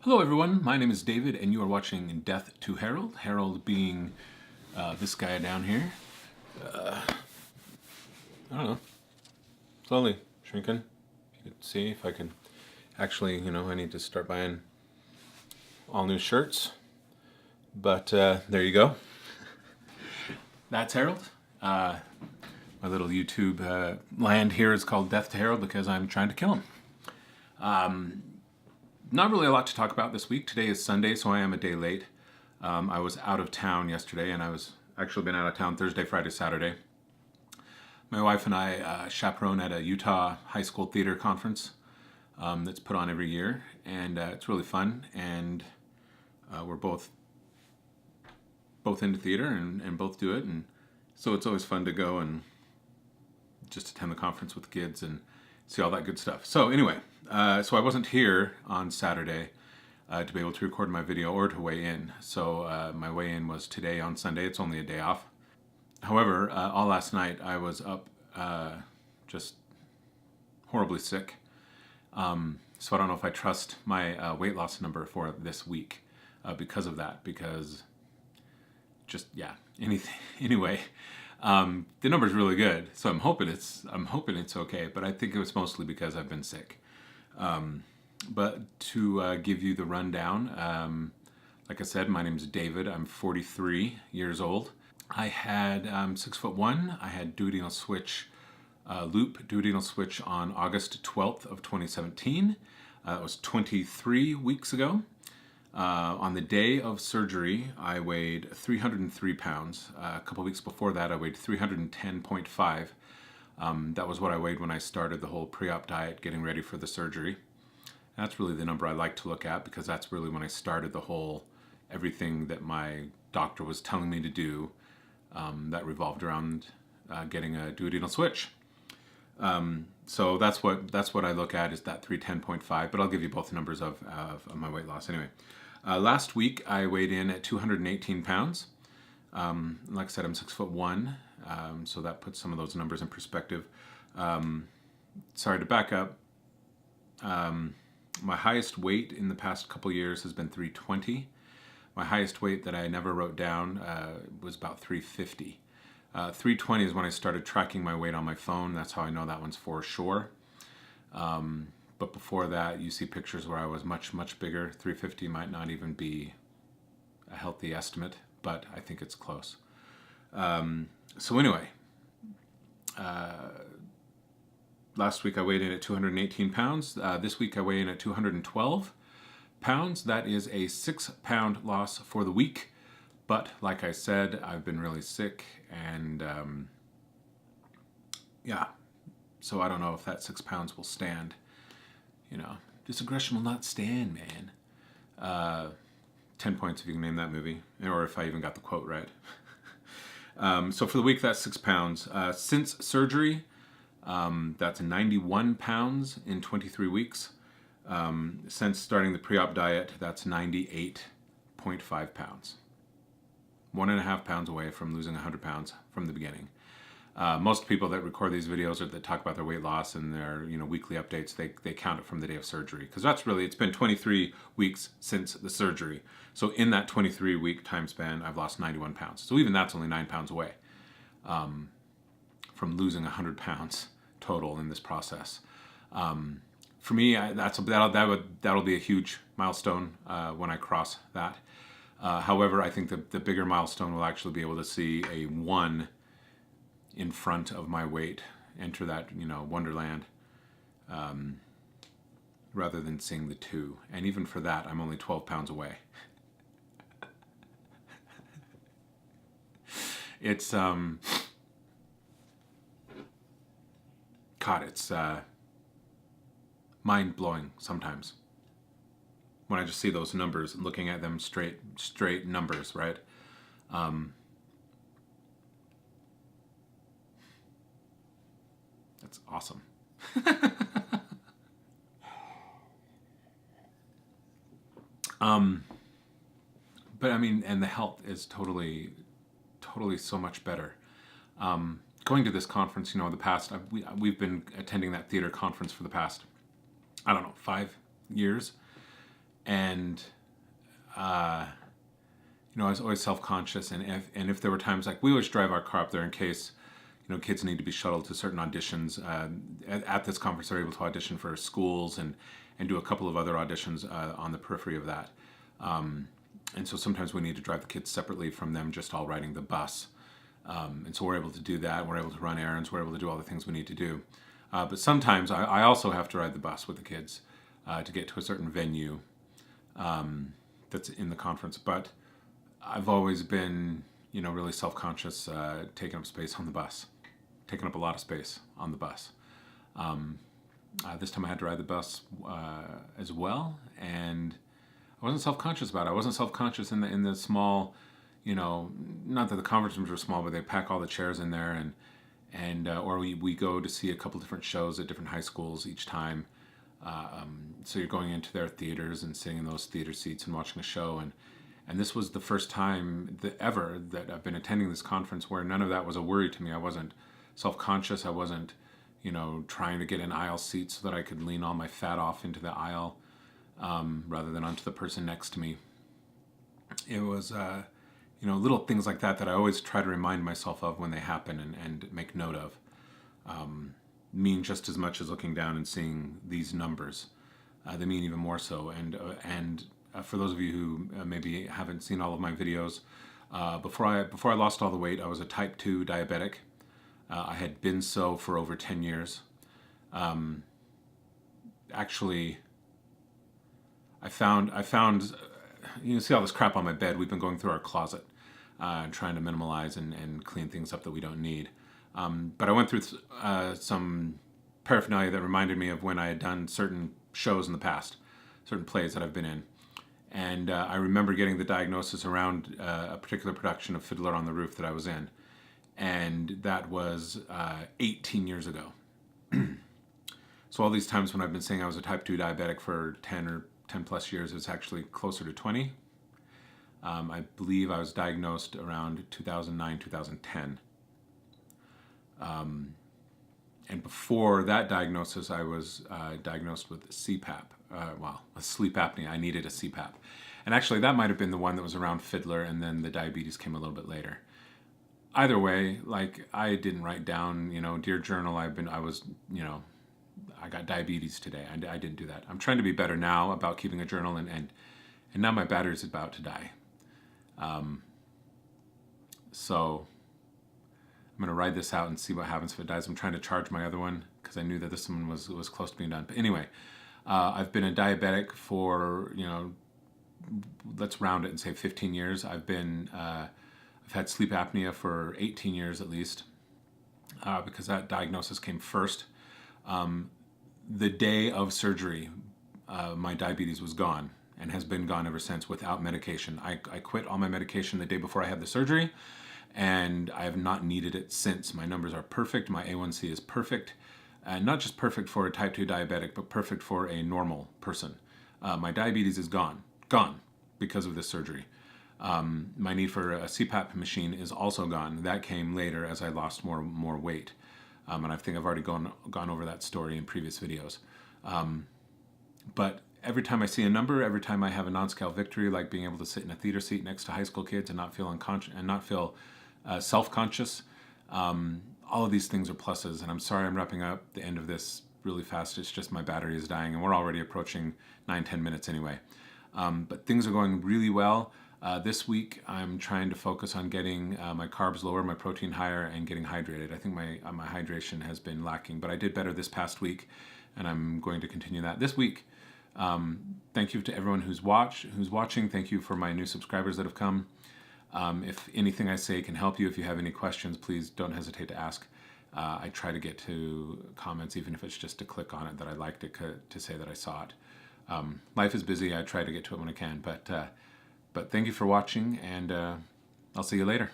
Hello everyone, my name is David and you are watching Death to Harold. Harold being this guy down here. I don't know, slowly shrinking. You can see if I can actually, I need to start buying all new shirts. But there you go. That's Harold. My little YouTube land here is called Death to Harold because I'm trying to kill him. Not really a lot to talk about this week. Today is Sunday, so I am a day late. I was out of town yesterday, and I was actually been out of town Thursday, Friday, Saturday. My wife and I chaperone at a Utah high school theater conference that's put on every year, and it's really fun. And we're both into theater and both do it, and so it's always fun to go and just attend the conference with the kids and see all that good stuff. So anyway, so I wasn't here on Saturday to be able to record my video or to weigh in. So my weigh-in was today on Sunday. It's only a day off. However, all last night I was up just horribly sick. So I don't know if I trust my weight loss number for this week because of that. Because just, yeah, anything. Anyway. The number's really good, so I'm hoping it's okay. But I think it was mostly because I've been sick. But to give you the rundown, like I said, my name is David. I'm 43 years old. I had 6'1". I had Duodenal Switch Duodenal Switch on August 12th of 2017. It was 23 weeks ago. On the day of surgery, I weighed 303 pounds. A couple weeks before that, I weighed 310.5. That was what I weighed when I started the whole pre-op diet, getting ready for the surgery. That's really the number I like to look at because that's really when I started the whole everything that my doctor was telling me to do that revolved around getting a duodenal switch. So that's what I look at is that 310.5, but I'll give you both numbers of my weight loss anyway. Last week I weighed in at 218 pounds. Like I said, I'm 6'1", so that puts some of those numbers in perspective. Sorry to back up. My highest weight in the past couple years has been 320. My highest weight that I never wrote down was about 350. 320 is when I started tracking my weight on my phone. That's how I know that one's for sure. But before that, you see pictures where I was much, much bigger. 350 might not even be a healthy estimate, but I think it's close. So anyway, last week I weighed in at 218 pounds. This week I weigh in at 212 pounds. That is a 6-pound loss for the week. But like I said, I've been really sick and yeah, so I don't know if that 6 pounds will stand. This aggression will not stand, man. 10 points if you can name that movie, or if I even got the quote right. So for the week, that's 6 pounds. Since surgery, that's 91 pounds in 23 weeks. Since starting the pre-op diet, that's 98.5 pounds. 1.5 pounds away from losing 100 pounds from the beginning. Most people that record these videos or that talk about their weight loss and their weekly updates, they count it from the day of surgery because it's been 23 weeks since the surgery. So in that 23-week time span, I've lost 91 pounds. So even that's only 9 pounds away from losing 100 pounds total in this process. For me, that'll be a huge milestone when I cross that. However, I think the bigger milestone will actually be able to see a 1 in front of my weight enter that wonderland rather than seeing the 2. And even for that, I'm only 12 pounds away. It's God, it's mind-blowing sometimes when I just see those numbers and looking at them straight numbers, right? That's awesome. But I mean, and the health is totally so much better. Going to this conference, the past, we've been attending that theater conference for the past, I don't know, 5 years. And I was always self-conscious, and if there were times, like, we always drive our car up there in case kids need to be shuttled to certain auditions. At this conference, they're able to audition for schools and do a couple of other auditions on the periphery of that. And so sometimes we need to drive the kids separately from them just all riding the bus. And so we're able to do that. We're able to run errands. We're able to do all the things we need to do. But sometimes I also have to ride the bus with the kids to get to a certain venue that's in the conference. But I've always been, really self-conscious, taking up space on the bus, taking up a lot of space on the bus. This time I had to ride the bus as well, and I wasn't self-conscious about it. I wasn't self-conscious in the small, not that the conference rooms were small, but they pack all the chairs in there, and or we go to see a couple different shows at different high schools each time. So you're going into their theaters and sitting in those theater seats and watching a show, and this was the first time ever that I've been attending this conference where none of that was a worry to me. I wasn't self-conscious. I wasn't, trying to get an aisle seat so that I could lean all my fat off into the aisle rather than onto the person next to me. It was, little things like that I always try to remind myself of when they happen and make note of. Mean just as much as looking down and seeing these numbers. They mean even more so. And for those of you who maybe haven't seen all of my videos, before I lost all the weight, I was a type 2 diabetic. I had been so for over 10 years. Actually, I found you can see all this crap on my bed. We've been going through our closet, trying to minimalize and clean things up that we don't need. But I went through some paraphernalia that reminded me of when I had done certain shows in the past, certain plays that I've been in. And I remember getting the diagnosis around a particular production of Fiddler on the Roof that I was in. And that was 18 years ago. So all these times when I've been saying I was a type 2 diabetic for 10 or 10 plus years, it's actually closer to 20. I believe I was diagnosed around 2009, 2010. And before that diagnosis, I was diagnosed with CPAP. With sleep apnea. I needed a CPAP. And actually, that might have been the one that was around Fiddler, and then the diabetes came a little bit later. Either way, I didn't write down, dear journal, I got diabetes today. I didn't do that. I'm trying to be better now about keeping a journal, and now my battery's about to die. So I'm going to ride this out and see what happens if it dies. I'm trying to charge my other one because I knew that this one was close to being done. But anyway, I've been a diabetic for, let's round it and say 15 years. I've had sleep apnea for 18 years at least, because that diagnosis came first. The day of surgery, my diabetes was gone and has been gone ever since without medication. I quit all my medication the day before I had the surgery, and I have not needed it since. My numbers are perfect. My A1C is perfect. Not just perfect for a type 2 diabetic, but perfect for a normal person. My diabetes is gone because of this surgery. My need for a CPAP machine is also gone. That came later as I lost more weight. And I think I've already gone over that story in previous videos. But every time I see a number, every time I have a non-scale victory, like being able to sit in a theater seat next to high school kids and not feel self-conscious, all of these things are pluses. And I'm sorry I'm wrapping up the end of this really fast. It's just my battery is dying, and we're already approaching 9-10 minutes anyway. But things are going really well. This week, I'm trying to focus on getting my carbs lower, my protein higher, and getting hydrated. I think my hydration has been lacking, but I did better this past week, and I'm going to continue that this week. Thank you to everyone who's watching. Thank you for my new subscribers that have come. If anything I say can help you, if you have any questions, please don't hesitate to ask. I try to get to comments, even if it's just to click on it that I liked it, to say that I saw it. Life is busy. I try to get to it when I can, but thank you for watching, and I'll see you later.